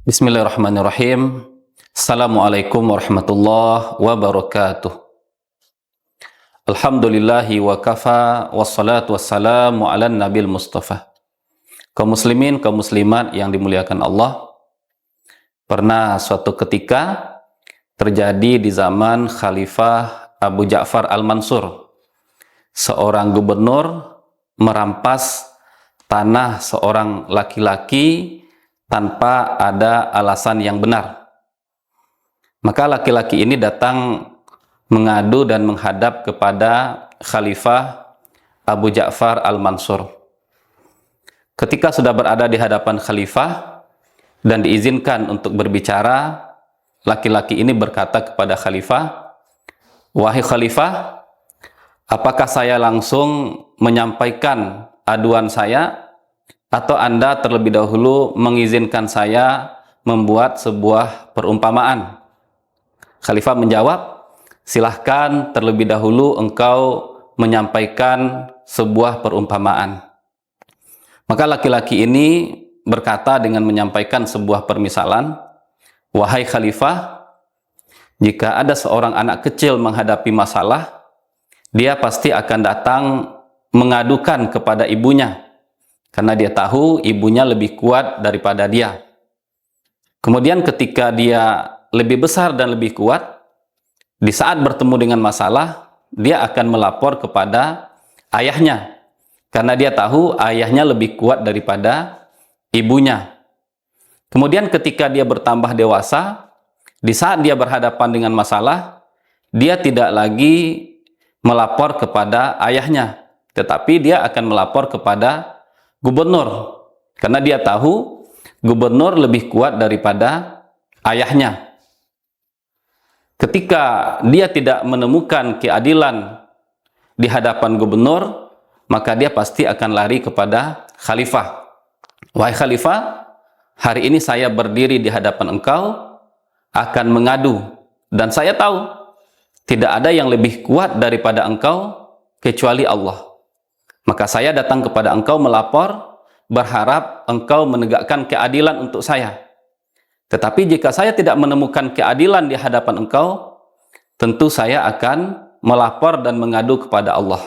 Bismillahirrahmanirrahim. Assalamualaikum warahmatullahi wabarakatuh. Alhamdulillahi wa kafa, wassalatu wassalamu ala nabil mustafa. Kaum muslimin, kaum muslimat yang dimuliakan Allah, pernah suatu ketika terjadi di zaman Khalifah Abu Ja'far Al-Mansur, seorang gubernur merampas tanah seorang laki-laki tanpa ada alasan yang benar. Maka laki-laki ini datang mengadu dan menghadap kepada Khalifah Abu Ja'far Al-Mansur. Ketika sudah berada di hadapan Khalifah dan diizinkan untuk berbicara, laki-laki ini berkata kepada Khalifah, "Wahai Khalifah, apakah saya langsung menyampaikan aduan saya, atau Anda terlebih dahulu mengizinkan saya membuat sebuah perumpamaan?" Khalifah menjawab, "Silahkan terlebih dahulu engkau menyampaikan sebuah perumpamaan." Maka laki-laki ini berkata dengan menyampaikan sebuah permisalan, "Wahai Khalifah, jika ada seorang anak kecil menghadapi masalah, dia pasti akan datang mengadukan kepada ibunya, karena dia tahu ibunya lebih kuat daripada dia. Kemudian ketika dia lebih besar dan lebih kuat, di saat bertemu dengan masalah, dia akan melapor kepada ayahnya, karena dia tahu ayahnya lebih kuat daripada ibunya. Kemudian ketika dia bertambah dewasa, di saat dia berhadapan dengan masalah, dia tidak lagi melapor kepada ayahnya, tetapi dia akan melapor kepada gubernur, karena dia tahu gubernur lebih kuat daripada ayahnya. Ketika dia tidak menemukan keadilan di hadapan gubernur, maka dia pasti akan lari kepada Khalifah. "Wahai Khalifah, hari ini saya berdiri di hadapan engkau akan mengadu, dan saya tahu tidak ada yang lebih kuat daripada engkau kecuali Allah. Maka saya datang kepada engkau melapor, berharap engkau menegakkan keadilan untuk saya. Tetapi jika saya tidak menemukan keadilan di hadapan engkau, tentu saya akan melapor dan mengadu kepada Allah."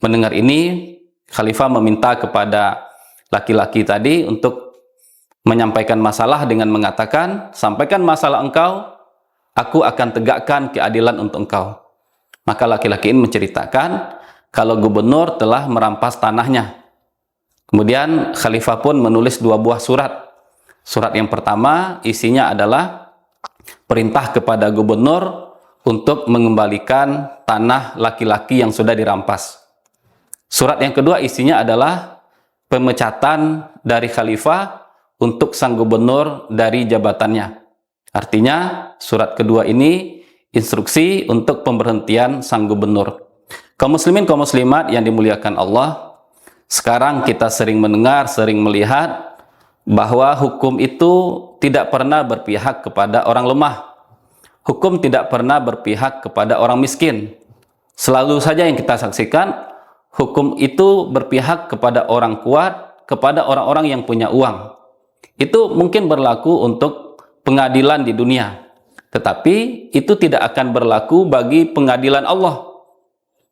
Mendengar ini, Khalifah meminta kepada laki-laki tadi untuk menyampaikan masalah dengan mengatakan, "Sampaikan masalah engkau, aku akan tegakkan keadilan untuk engkau." Maka laki-laki ini menceritakan kalau gubernur telah merampas tanahnya. Kemudian Khalifah pun menulis 2 buah surat. Surat yang pertama isinya adalah perintah kepada gubernur untuk mengembalikan tanah laki-laki yang sudah dirampas. Surat yang kedua isinya adalah pemecatan dari Khalifah untuk sang gubernur dari jabatannya. Artinya surat kedua ini instruksi untuk pemberhentian sang gubernur. Kaum muslimin, kaum muslimat yang dimuliakan Allah, sekarang kita sering mendengar, sering melihat bahwa hukum itu tidak pernah berpihak kepada orang lemah. Hukum tidak pernah berpihak kepada orang miskin. Selalu saja yang kita saksikan, hukum itu berpihak kepada orang kuat, kepada orang-orang yang punya uang. Itu mungkin berlaku untuk pengadilan di dunia, tetapi itu tidak akan berlaku bagi pengadilan Allah.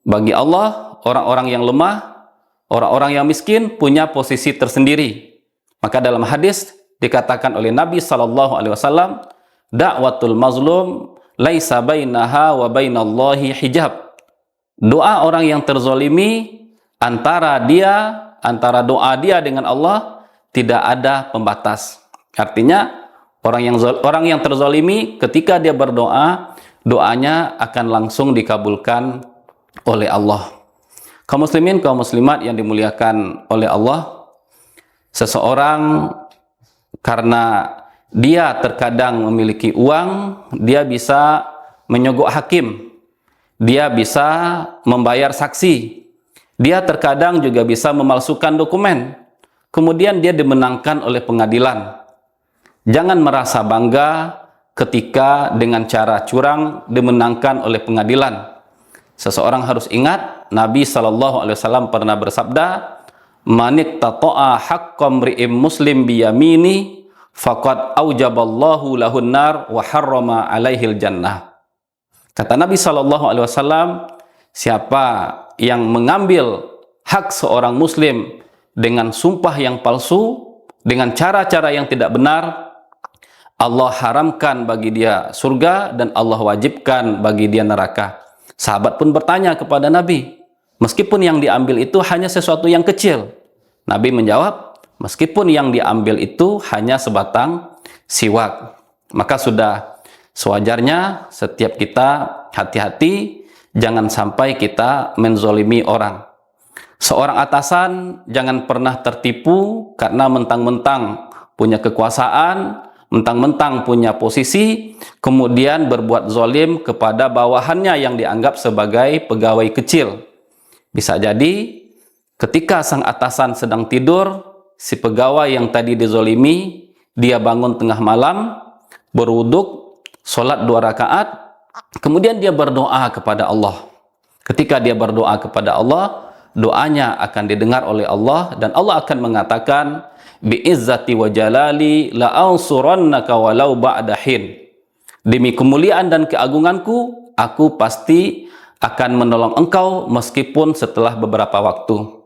Bagi Allah, orang-orang yang lemah, orang-orang yang miskin punya posisi tersendiri. Maka dalam hadis dikatakan oleh Nabi SAW, "Da'watul mazlum laisa bainaha wa bainallahi hijab." Doa orang yang terzolimi, antara doa dia dengan Allah tidak ada pembatas. Artinya orang yang terzolimi ketika dia berdoa, doanya akan langsung dikabulkan oleh Allah. Kaum muslimin, kaum muslimat yang dimuliakan oleh Allah, seseorang karena dia terkadang memiliki uang, dia bisa menyogok hakim, dia bisa membayar saksi, dia terkadang juga bisa memalsukan dokumen, kemudian dia dimenangkan oleh pengadilan. Jangan merasa bangga ketika dengan cara curang dimenangkan oleh pengadilan. Seseorang harus ingat, Nabi SAW pernah bersabda, "Manit tato'a haqqam ri'im muslim biyamini faqad aujaballahu lahun nar wa harrama alaihil jannah. Kata Nabi SAW, siapa yang mengambil hak seorang muslim dengan sumpah yang palsu, dengan cara-cara yang tidak benar, Allah haramkan bagi dia surga dan Allah wajibkan bagi dia neraka. Sahabat pun bertanya kepada Nabi, meskipun yang diambil itu hanya sesuatu yang kecil. Nabi menjawab, meskipun yang diambil itu hanya sebatang siwak. Maka sudah sewajarnya setiap kita hati-hati, jangan sampai kita menzolimi orang. Seorang atasan jangan pernah tertipu karena mentang-mentang punya kekuasaan, mentang-mentang punya posisi, kemudian berbuat zolim kepada bawahannya yang dianggap sebagai pegawai kecil. Bisa jadi ketika sang atasan sedang tidur, si pegawai yang tadi dizolimi, dia bangun tengah malam, berwuduk, sholat 2 rakaat, kemudian dia berdoa kepada Allah. Ketika dia berdoa kepada Allah, doanya akan didengar oleh Allah dan Allah akan mengatakan, bi'izzati wa jalali la'ansurannaka walau ba'dahin. Demi kemuliaan dan keagunganku, aku pasti akan menolong engkau meskipun setelah beberapa waktu.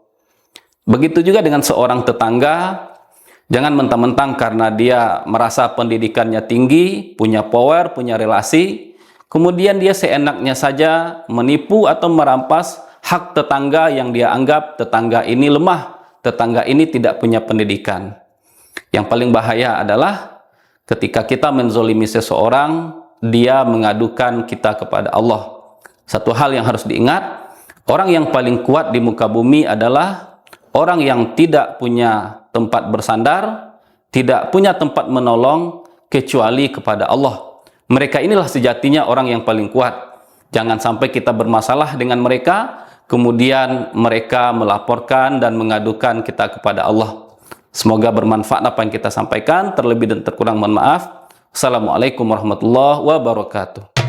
Begitu juga dengan seorang tetangga, jangan mentang-mentang karena dia merasa pendidikannya tinggi, punya power, punya relasi, kemudian dia seenaknya saja menipu atau merampas hak tetangga yang dia anggap tetangga ini lemah, tetangga ini tidak punya pendidikan. Yang paling bahaya adalah ketika kita menzolimi seseorang, dia mengadukan kita kepada Allah. Satu hal yang harus diingat, orang yang paling kuat di muka bumi adalah orang yang tidak punya tempat bersandar, tidak punya tempat menolong kecuali kepada Allah. Mereka inilah sejatinya orang yang paling kuat. Jangan sampai kita bermasalah dengan mereka, kemudian mereka melaporkan dan mengadukan kita kepada Allah. Semoga bermanfaat apa yang kita sampaikan. Terlebih dan terkurang mohon maaf. Assalamualaikum warahmatullahi wabarakatuh.